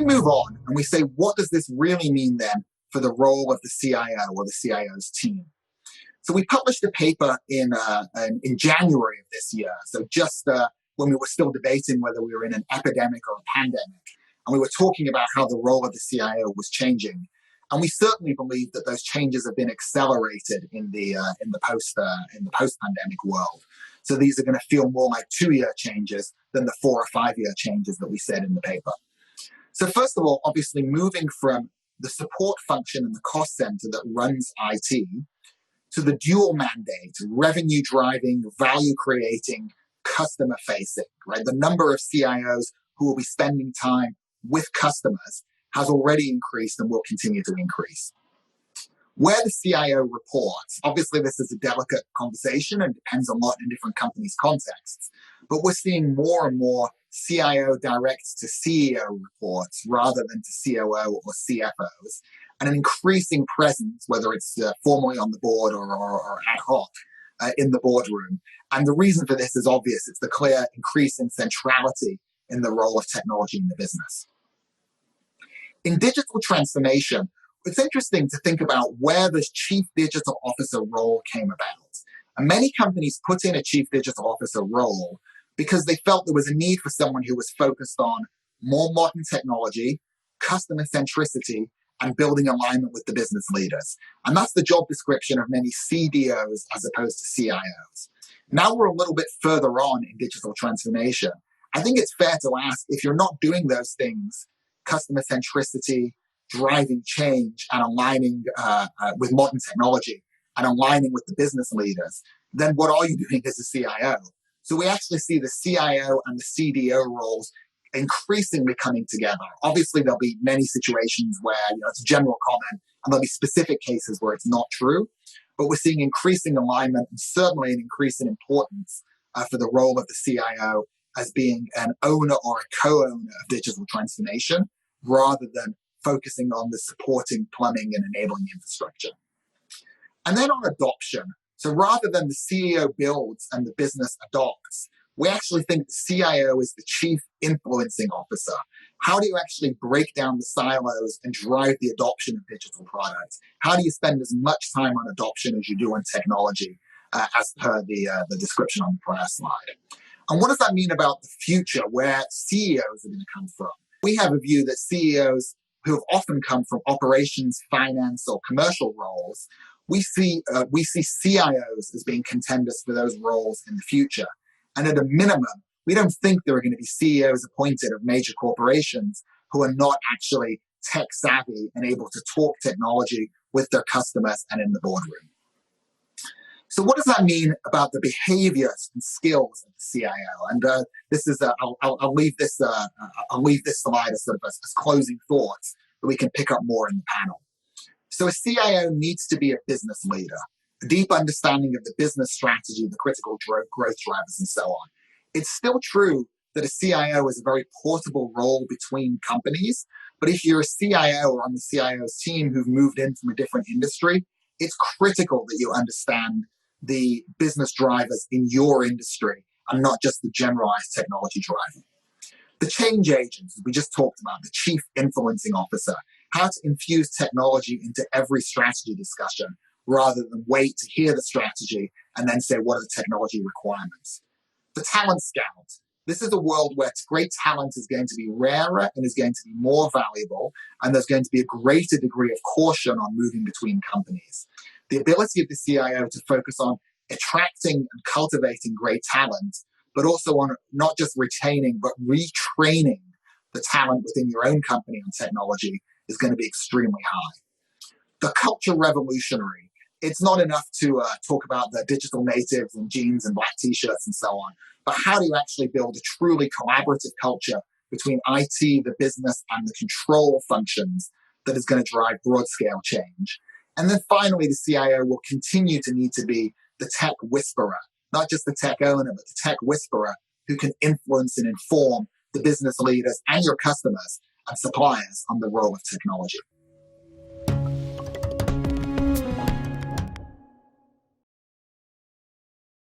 move on and we say, what does this really mean then for the role of the CIO or the CIO's team? So we published a paper in January of this year, so just when we were still debating whether we were in an epidemic or a pandemic, and we were talking about how the role of the CIO was changing. And we certainly believe that those changes have been accelerated in the post-pandemic world. So these are going to feel more like 2-year changes than the 4 or 5-year changes that we said in the paper. So first of all, obviously moving from the support function in the cost center that runs IT to the dual mandate, revenue driving, value creating, customer facing, right? The number of CIOs who will be spending time with customers has already increased and will continue to increase. Where the CIO reports, obviously this is a delicate conversation and depends a lot in different companies' contexts, but we're seeing more and more CIO directs to CEO reports rather than to COO or CFOs, and an increasing presence, whether it's formally on the board or ad hoc in the boardroom. And the reason for this is obvious. It's the clear increase in centrality in the role of technology in the business. In digital transformation, it's interesting to think about where this chief digital officer role came about. And many companies put in a chief digital officer role because they felt there was a need for someone who was focused on more modern technology, customer centricity, and building alignment with the business leaders. And that's the job description of many CDOs as opposed to CIOs. Now we're a little bit further on in digital transformation. I think it's fair to ask, if you're not doing those things, customer centricity, driving change, and aligning with modern technology, and aligning with the business leaders, then what are you doing as a CIO? So we actually see the CIO and the CDO roles increasingly coming together. Obviously, there'll be many situations where it's a general comment, and there'll be specific cases where it's not true. But we're seeing increasing alignment and certainly an increase in importance for the role of the CIO as being an owner or a co-owner of digital transformation, rather than focusing on the supporting plumbing and enabling infrastructure. And then on adoption, so rather than the CEO builds and the business adopts, we actually think the CIO is the chief influencing officer. How do you actually break down the silos and drive the adoption of digital products? How do you spend as much time on adoption as you do on technology, as per the description on the prior slide? And what does that mean about the future, where CEOs are going to come from? We have a view that CEOs who have often come from operations, finance, or commercial roles, we see CIOs as being contenders for those roles in the future. And at a minimum, we don't think there are going to be CEOs appointed of major corporations who are not actually tech savvy and able to talk technology with their customers and in the boardroom. So what does that mean about the behaviors and skills of the CIO? And this is I'll leave this slide as sort of as closing thoughts, but we can pick up more in the panel. So a CIO needs to be a business leader, a deep understanding of the business strategy, the critical growth drivers, and so on. It's still true that a CIO is a very portable role between companies, but if you're a CIO or on the CIO's team who've moved in from a different industry, it's critical that you understand the business drivers in your industry and not just the generalized technology driver. The change agents, we just talked about, the chief influencing officer, how to infuse technology into every strategy discussion rather than wait to hear the strategy and then say, what are the technology requirements? The talent scout. This is a world where great talent is going to be rarer and is going to be more valuable, and there's going to be a greater degree of caution on moving between companies. The ability of the CIO to focus on attracting and cultivating great talent, but also on not just retaining, but retraining the talent within your own company on technology is going to be extremely high. The culture revolutionary. It's not enough to talk about the digital natives and jeans and black t-shirts and so on, but how do you actually build a truly collaborative culture between IT, the business, and the control functions that is going to drive broad-scale change? And then finally, the CIO will continue to need to be the tech whisperer, not just the tech owner, but the tech whisperer who can influence and inform the business leaders and your customers and suppliers on the role of technology.